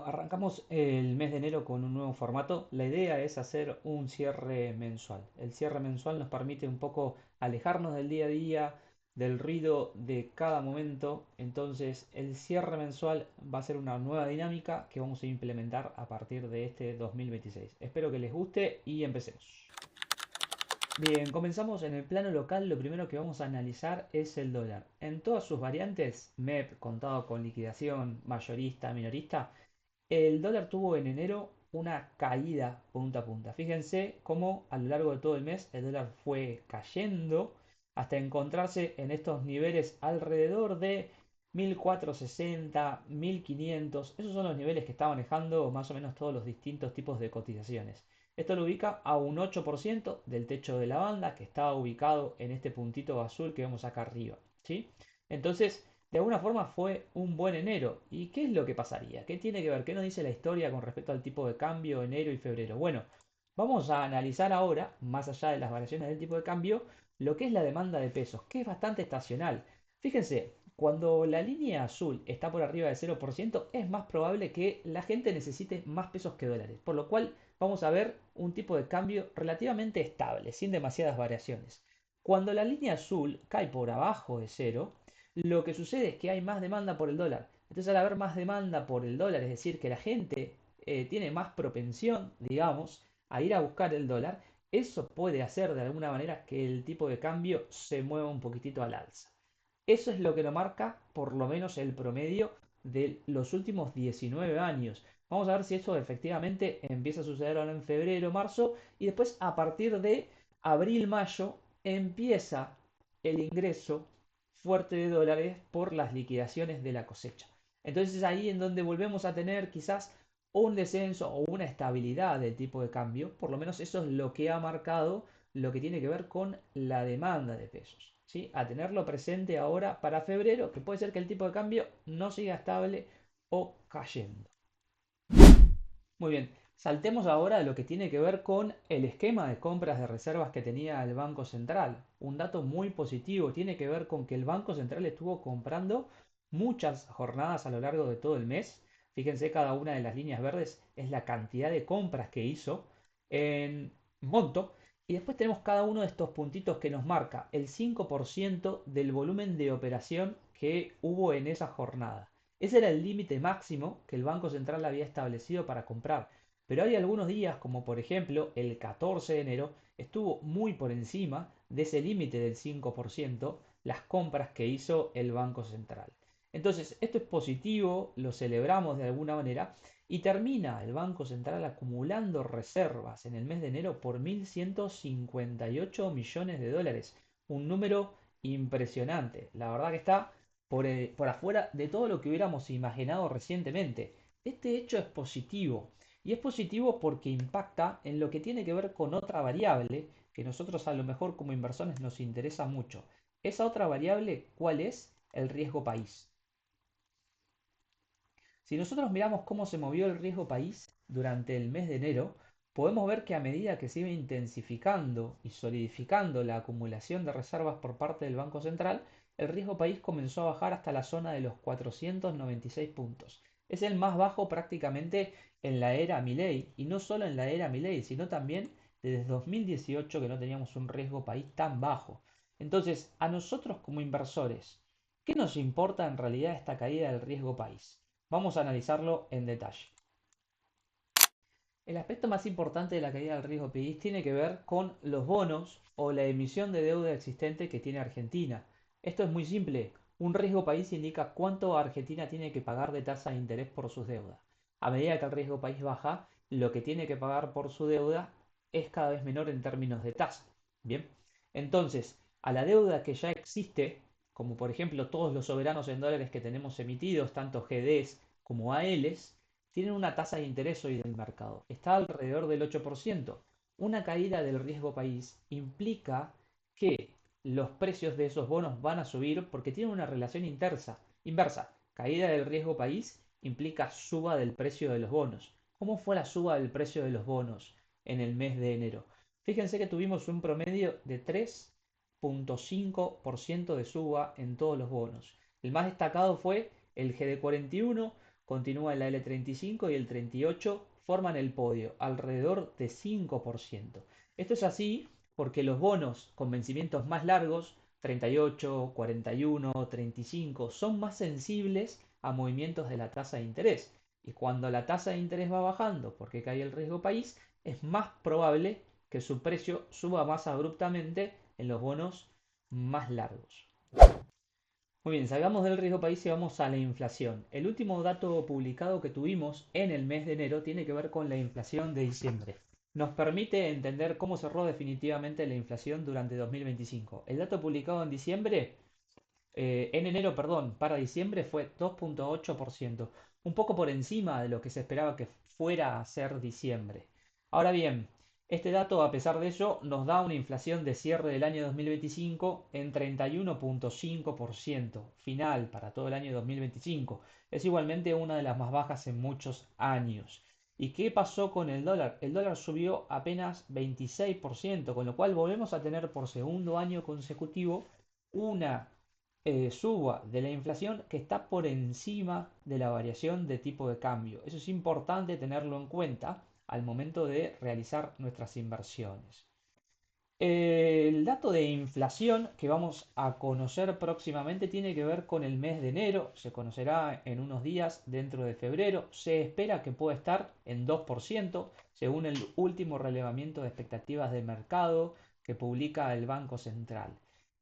Arrancamos el mes de enero con un nuevo formato. La idea es hacer un cierre mensual. El cierre mensual nos permite un poco alejarnos del día a día, del ruido de cada momento. Entonces, el cierre mensual va a ser una nueva dinámica que vamos a implementar a partir de este 2026. Espero que les guste y empecemos. Bien, comenzamos en el plano local. Lo primero que vamos a analizar es el dólar. En todas sus variantes, MEP, contado con liquidación, mayorista, minorista, el dólar tuvo en enero una caída punta a punta. Fíjense cómo a lo largo de todo el mes el dólar fue cayendo hasta encontrarse en estos niveles alrededor de 1460, 1500. Esos son los niveles que está manejando más o menos todos los distintos tipos de cotizaciones. Esto lo ubica a un 8% del techo de la banda que está ubicado en este puntito azul que vemos acá arriba, ¿sí? Entonces, de alguna forma fue un buen enero. ¿Y qué es lo que pasaría? ¿Qué tiene que ver? ¿Qué nos dice la historia con respecto al tipo de cambio enero y febrero? Bueno, vamos a analizar ahora, más allá de las variaciones del tipo de cambio, lo que es la demanda de pesos, que es bastante estacional. Fíjense, cuando la línea azul está por arriba del 0%, es más probable que la gente necesite más pesos que dólares, por lo cual vamos a ver un tipo de cambio relativamente estable, sin demasiadas variaciones. Cuando la línea azul cae por abajo de cero, lo que sucede es que hay más demanda por el dólar. Entonces, al haber más demanda por el dólar, es decir, que la gente tiene más propensión, digamos, a ir a buscar el dólar, eso puede hacer de alguna manera que el tipo de cambio se mueva un poquitito al alza. Eso es lo que lo marca por lo menos el promedio de los últimos 19 años. Vamos a ver si eso efectivamente empieza a suceder ahora en febrero, marzo y después a partir de abril, mayo empieza el ingreso fuerte de dólares por las liquidaciones de la cosecha. Entonces es ahí en donde volvemos a tener quizás un descenso o una estabilidad del tipo de cambio. Por lo menos eso es lo que ha marcado lo que tiene que ver con la demanda de pesos. ¿Sí? A tenerlo presente ahora para febrero, que puede ser que el tipo de cambio no siga estable o cayendo. Muy bien, saltemos ahora a lo que tiene que ver con el esquema de compras de reservas que tenía el Banco Central. Un dato muy positivo tiene que ver con que el Banco Central estuvo comprando muchas jornadas a lo largo de todo el mes. Fíjense, cada una de las líneas verdes es la cantidad de compras que hizo en monto. Y después tenemos cada uno de estos puntitos que nos marca el 5% del volumen de operación que hubo en esa jornada. Ese era el límite máximo que el Banco Central había establecido para comprar. Pero hay algunos días, como por ejemplo el 14 de enero, estuvo muy por encima de ese límite del 5% las compras que hizo el Banco Central. Entonces, esto es positivo, lo celebramos de alguna manera, y termina el Banco Central acumulando reservas en el mes de enero por 1.158 millones de dólares. Un número impresionante. La verdad que está por afuera de todo lo que hubiéramos imaginado recientemente. Este hecho es positivo. Y es positivo porque impacta en lo que tiene que ver con otra variable que nosotros a lo mejor como inversores nos interesa mucho. Esa otra variable, ¿cuál es? El riesgo país. Si nosotros miramos cómo se movió el riesgo país durante el mes de enero, podemos ver que a medida que se iba intensificando y solidificando la acumulación de reservas por parte del Banco Central, el riesgo país comenzó a bajar hasta la zona de los 496 puntos. Es el más bajo prácticamente en la era Milei, y no solo en la era Milei, sino también desde 2018 que no teníamos un riesgo país tan bajo. Entonces, a nosotros como inversores, ¿qué nos importa en realidad esta caída del riesgo país? Vamos a analizarlo en detalle. El aspecto más importante de la caída del riesgo país tiene que ver con los bonos o la emisión de deuda existente que tiene Argentina. Esto es muy simple. Un riesgo país indica cuánto Argentina tiene que pagar de tasa de interés por sus deudas. A medida que el riesgo país baja, lo que tiene que pagar por su deuda es cada vez menor en términos de tasa. Bien, entonces, a la deuda que ya existe, como por ejemplo todos los soberanos en dólares que tenemos emitidos, tanto GDs como ALs, tienen una tasa de interés hoy del mercado. Está alrededor del 8%. Una caída del riesgo país implica que los precios de esos bonos van a subir porque tienen una relación inversa. Caída del riesgo país implica suba del precio de los bonos. ¿Cómo fue la suba del precio de los bonos en el mes de enero? Fíjense que tuvimos un promedio de 3,5% de suba en todos los bonos. El más destacado fue el GD41 continúa en la L35 y el 38 forman el podio, alrededor de 5%. Esto es así porque los bonos con vencimientos más largos, 38, 41, 35, son más sensibles a movimientos de la tasa de interés. Y cuando la tasa de interés va bajando porque cae el riesgo país, es más probable que su precio suba más abruptamente en los bonos más largos. Muy bien, salgamos del riesgo país y vamos a la inflación. El último dato publicado que tuvimos en el mes de enero tiene que ver con la inflación de diciembre. Nos permite entender cómo cerró definitivamente la inflación durante 2025. El dato publicado en diciembre, en enero, perdón, para diciembre fue 2,8%, un poco por encima de lo que se esperaba que fuera a ser diciembre. Ahora bien, este dato, a pesar de ello, nos da una inflación de cierre del año 2025 en 31,5%, final para todo el año 2025. Es igualmente una de las más bajas en muchos años. ¿Y qué pasó con el dólar? El dólar subió apenas 26%, con lo cual volvemos a tener por segundo año consecutivo una suba de la inflación que está por encima de la variación de tipo de cambio. Eso es importante tenerlo en cuenta al momento de realizar nuestras inversiones. El dato de inflación que vamos a conocer próximamente tiene que ver con el mes de enero, se conocerá en unos días dentro de febrero, se espera que pueda estar en 2% según el último relevamiento de expectativas de mercado que publica el Banco Central.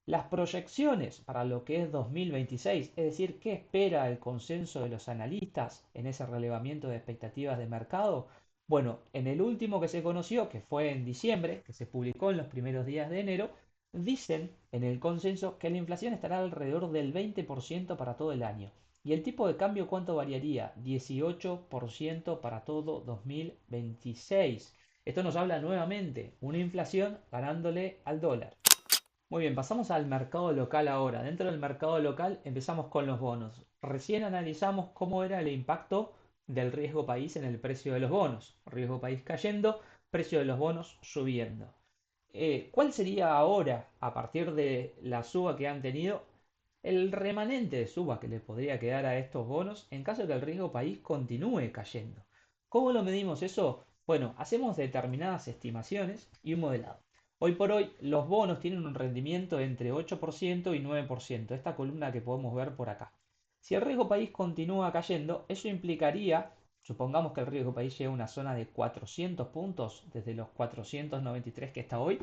Las proyecciones para lo que es 2026, es decir, qué espera el consenso de los analistas en ese relevamiento de expectativas de mercado, bueno, en el último que se conoció, que fue en diciembre, que se publicó en los primeros días de enero, dicen en el consenso que la inflación estará alrededor del 20% para todo el año. ¿Y el tipo de cambio cuánto variaría? 18% para todo 2026. Esto nos habla nuevamente, una inflación ganándole al dólar. Muy bien, pasamos al mercado local ahora. Dentro del mercado local empezamos con los bonos. Recién analizamos cómo era el impacto del riesgo país en el precio de los bonos. Riesgo país cayendo, precio de los bonos subiendo. ¿Cuál sería ahora, a partir de la suba que han tenido, el remanente de suba que le podría quedar a estos bonos en caso de que el riesgo país continúe cayendo? ¿Cómo lo medimos eso? Bueno, hacemos determinadas estimaciones y un modelado. Hoy por hoy los bonos tienen un rendimiento entre 8% y 9%, esta columna que podemos ver por acá. Si el riesgo país continúa cayendo, eso implicaría, supongamos que el riesgo país llega a una zona de 400 puntos desde los 493 que está hoy,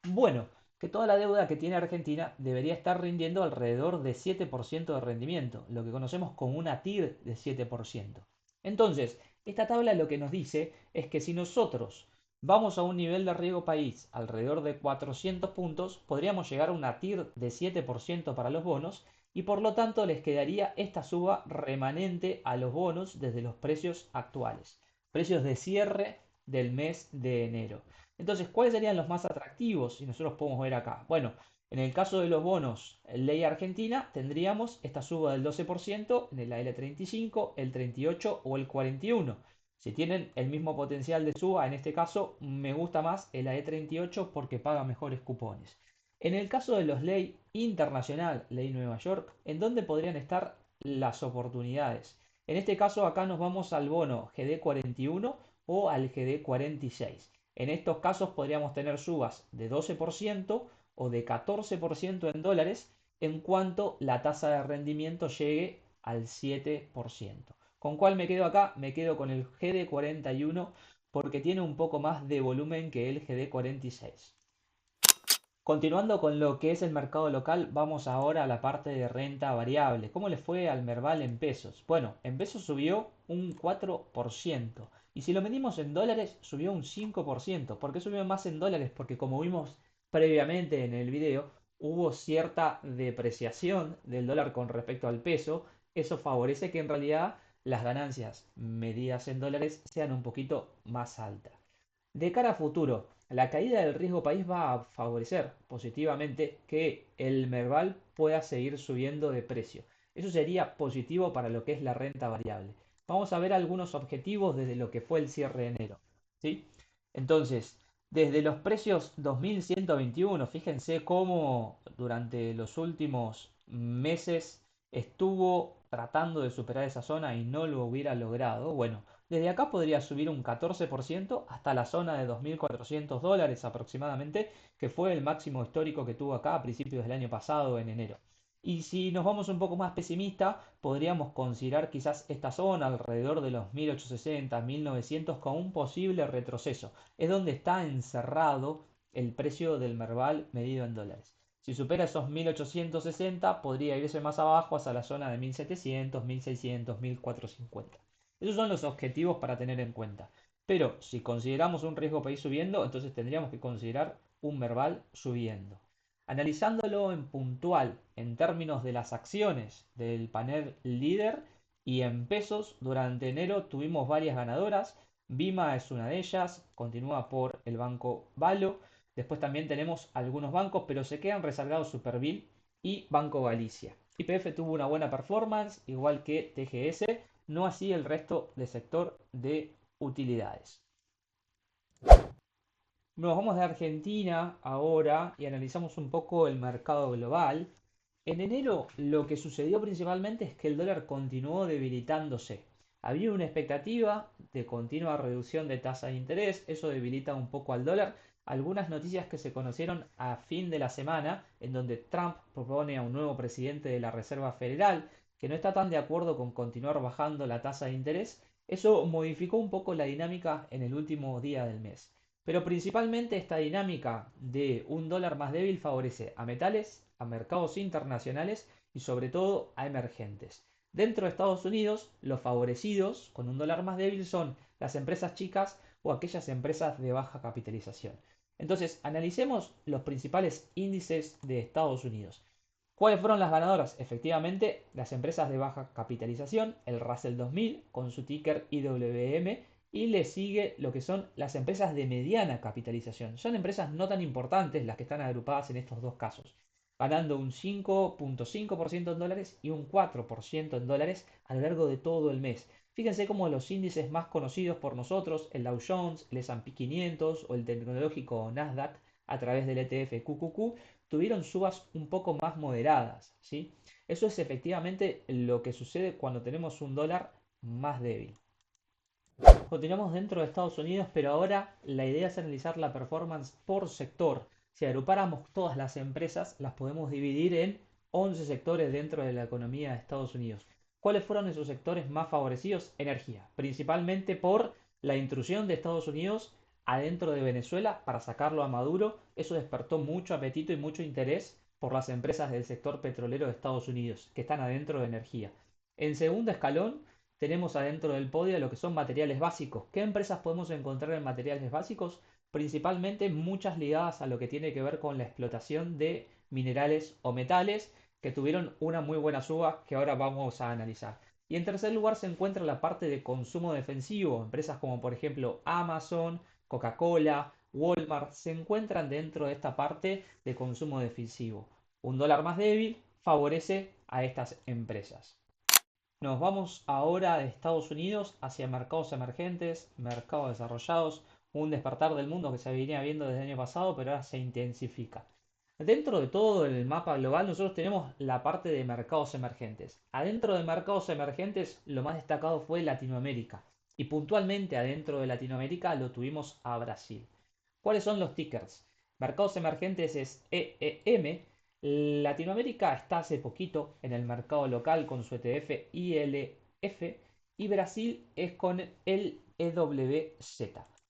bueno, que toda la deuda que tiene Argentina debería estar rindiendo alrededor de 7% de rendimiento, lo que conocemos como una TIR de 7%. Entonces, esta tabla lo que nos dice es que si nosotros vamos a un nivel de riesgo país alrededor de 400 puntos, podríamos llegar a una TIR de 7% para los bonos y por lo tanto les quedaría esta suba remanente a los bonos desde los precios actuales, precios de cierre del mes de enero. Entonces, ¿cuáles serían los más atractivos? Si nosotros podemos ver acá. Bueno, en el caso de los bonos ley argentina, tendríamos esta suba del 12% en la L35, el 38 o el 41. Si tienen el mismo potencial de suba, en este caso me gusta más el AE38 porque paga mejores cupones. En el caso de los ley internacional, ley Nueva York, ¿en dónde podrían estar las oportunidades? En este caso acá nos vamos al bono GD41 o al GD46. En estos casos podríamos tener subas de 12% o de 14% en dólares en cuanto la tasa de rendimiento llegue al 7%. ¿Con cuál me quedo acá? Me quedo con el GD41 porque tiene un poco más de volumen que el GD46. Continuando con lo que es el mercado local, vamos ahora a la parte de renta variable. ¿Cómo le fue al Merval en pesos? Bueno, en pesos subió un 4%. Y si lo medimos en dólares, subió un 5%. ¿Por qué subió más en dólares? Porque como vimos previamente en el video, hubo cierta depreciación del dólar con respecto al peso. Eso favorece que en realidad las ganancias medidas en dólares sean un poquito más altas. De cara a futuro, la caída del riesgo país va a favorecer positivamente que el Merval pueda seguir subiendo de precio. Eso sería positivo para lo que es la renta variable. Vamos a ver algunos objetivos desde lo que fue el cierre de enero. ¿Sí? Entonces, desde los precios 2121, fíjense cómo durante los últimos meses estuvo tratando de superar esa zona y no lo hubiera logrado, bueno, desde acá podría subir un 14% hasta la zona de $2.400 aproximadamente, que fue el máximo histórico que tuvo acá a principios del año pasado, en enero. Y si nos vamos un poco más pesimista, podríamos considerar quizás esta zona alrededor de los 1860, 1900 como un posible retroceso. Es donde está encerrado el precio del Merval medido en dólares. Si supera esos 1860, podría irse más abajo hasta la zona de 1700, 1600, 1450. Esos son los objetivos para tener en cuenta. Pero si consideramos un riesgo país subiendo, entonces tendríamos que considerar un Merval subiendo. Analizándolo en puntual, en términos de las acciones del panel líder y en pesos, durante enero tuvimos varias ganadoras. Vima es una de ellas, continúa por el banco Valo. Después también tenemos algunos bancos, pero se quedan rezagados Superville y Banco Galicia. YPF tuvo una buena performance, igual que TGS, no así el resto del sector de utilidades. Nos vamos de Argentina ahora y analizamos un poco el mercado global. En enero lo que sucedió principalmente es que el dólar continuó debilitándose. Había una expectativa de continua reducción de tasa de interés, eso debilita un poco al dólar. Algunas noticias que se conocieron a fin de la semana, en donde Trump propone a un nuevo presidente de la Reserva Federal, que no está tan de acuerdo con continuar bajando la tasa de interés, eso modificó un poco la dinámica en el último día del mes. Pero principalmente esta dinámica de un dólar más débil favorece a metales, a mercados internacionales y sobre todo a emergentes. Dentro de Estados Unidos, los favorecidos con un dólar más débil son las empresas chicas o aquellas empresas de baja capitalización. Entonces, analicemos los principales índices de Estados Unidos. ¿Cuáles fueron las ganadoras? Efectivamente, las empresas de baja capitalización, el Russell 2000 con su ticker IWM, y le sigue lo que son las empresas de mediana capitalización. Son empresas no tan importantes las que están agrupadas en estos dos casos, ganando un 5.5% en dólares y un 4% en dólares a lo largo de todo el mes. Fíjense cómo los índices más conocidos por nosotros, el Dow Jones, el S&P 500 o el tecnológico Nasdaq a través del ETF QQQ, tuvieron subas un poco más moderadas, ¿sí? Eso es efectivamente lo que sucede cuando tenemos un dólar más débil. Continuamos dentro de Estados Unidos, pero ahora la idea es analizar la performance por sector. Si agrupáramos todas las empresas, las podemos dividir en 11 sectores dentro de la economía de Estados Unidos. ¿Cuáles fueron esos sectores más favorecidos? Energía, principalmente por la intrusión de Estados Unidos adentro de Venezuela para sacarlo a Maduro. Eso despertó mucho apetito y mucho interés por las empresas del sector petrolero de Estados Unidos que están adentro de energía. En segundo escalón, tenemos adentro del podio lo que son materiales básicos. ¿Qué empresas podemos encontrar en materiales básicos? Principalmente muchas ligadas a lo que tiene que ver con la explotación de minerales o metales que tuvieron una muy buena suba que ahora vamos a analizar. Y en tercer lugar se encuentra la parte de consumo defensivo. Empresas como por ejemplo Amazon, Coca-Cola, Walmart se encuentran dentro de esta parte de consumo defensivo. Un dólar más débil favorece a estas empresas. Nos vamos ahora de Estados Unidos hacia mercados emergentes, mercados desarrollados, un despertar del mundo que se venía viendo desde el año pasado, pero ahora se intensifica. Dentro de todo el mapa global, nosotros tenemos la parte de mercados emergentes. Adentro de mercados emergentes, lo más destacado fue Latinoamérica. Y puntualmente adentro de Latinoamérica lo tuvimos a Brasil. ¿Cuáles son los tickers? Mercados emergentes es EEM. Latinoamérica está hace poquito en el mercado local con su ETF ILF y Brasil es con el EWZ.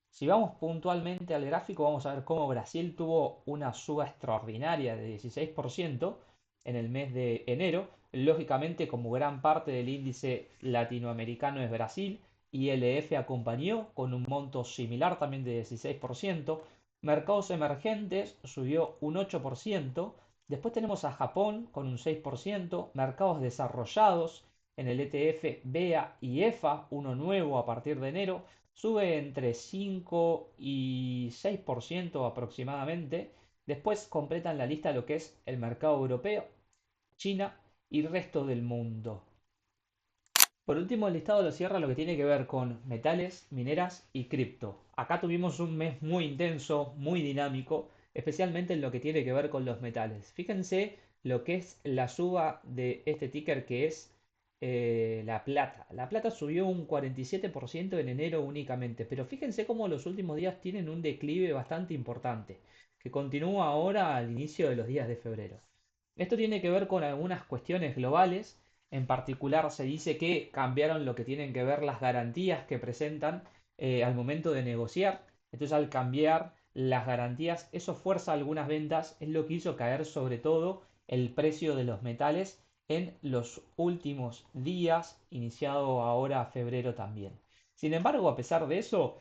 Si vamos puntualmente al gráfico, vamos a ver cómo Brasil tuvo una suba extraordinaria de 16% en el mes de enero. Lógicamente, como gran parte del índice latinoamericano es Brasil, ILF acompañó con un monto similar también de 16%. Mercados emergentes subió un 8%. Después tenemos a Japón con un 6%, mercados desarrollados en el ETF BEA y EFA, uno nuevo a partir de enero, sube entre 5 y 6% aproximadamente. Después completan la lista lo que es el mercado europeo, China y resto del mundo. Por último, el listado lo cierra lo que tiene que ver con metales, mineras y cripto. Acá tuvimos un mes muy intenso, muy dinámico, especialmente en lo que tiene que ver con los metales. Fíjense lo que es la suba de este ticker que es la plata. La plata subió un 47% en enero únicamente, pero fíjense cómo los últimos días tienen un declive bastante importante, que continúa ahora al inicio de los días de febrero. Esto tiene que ver con algunas cuestiones globales. En particular se dice que cambiaron lo que tienen que ver las garantías que presentan al momento de negociar. Entonces al cambiar las garantías, eso fuerza algunas ventas, es lo que hizo caer sobre todo el precio de los metales en los últimos días, iniciado ahora febrero también. Sin embargo, a pesar de eso,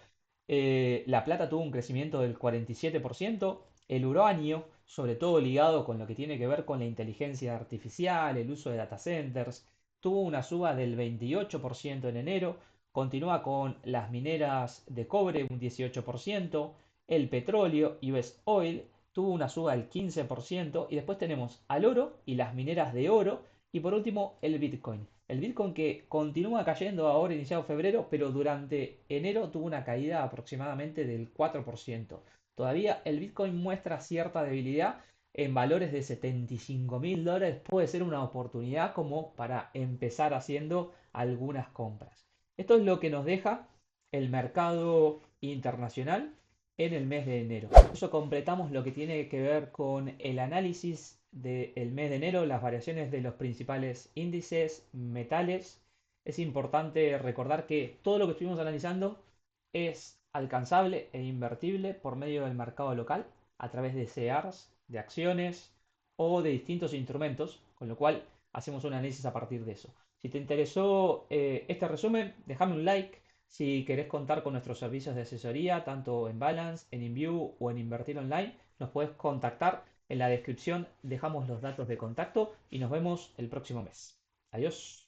la plata tuvo un crecimiento del 47%, el uranio, sobre todo ligado con lo que tiene que ver con la inteligencia artificial, el uso de data centers, tuvo una suba del 28% en enero, continúa con las mineras de cobre un 18%, el petróleo, US Oil, tuvo una suba del 15% y después tenemos al oro y las mineras de oro y por último el Bitcoin. El Bitcoin que continúa cayendo ahora iniciado febrero, pero durante enero tuvo una caída aproximadamente del 4%. Todavía el Bitcoin muestra cierta debilidad en valores de $75.000. Puede ser una oportunidad como para empezar haciendo algunas compras. Esto es lo que nos deja el mercado internacional en el mes de enero. Por eso completamos lo que tiene que ver con el análisis del mes de enero, las variaciones de los principales índices, metales. Es importante recordar que todo lo que estuvimos analizando es alcanzable e invertible por medio del mercado local a través de CEARs, de acciones o de distintos instrumentos, con lo cual hacemos un análisis a partir de eso. Si te interesó este resumen, déjame un like. Si querés contar con nuestros servicios de asesoría, tanto en Balance, en InView o en Invertir Online, nos puedes contactar. En la descripción dejamos los datos de contacto y nos vemos el próximo mes. Adiós.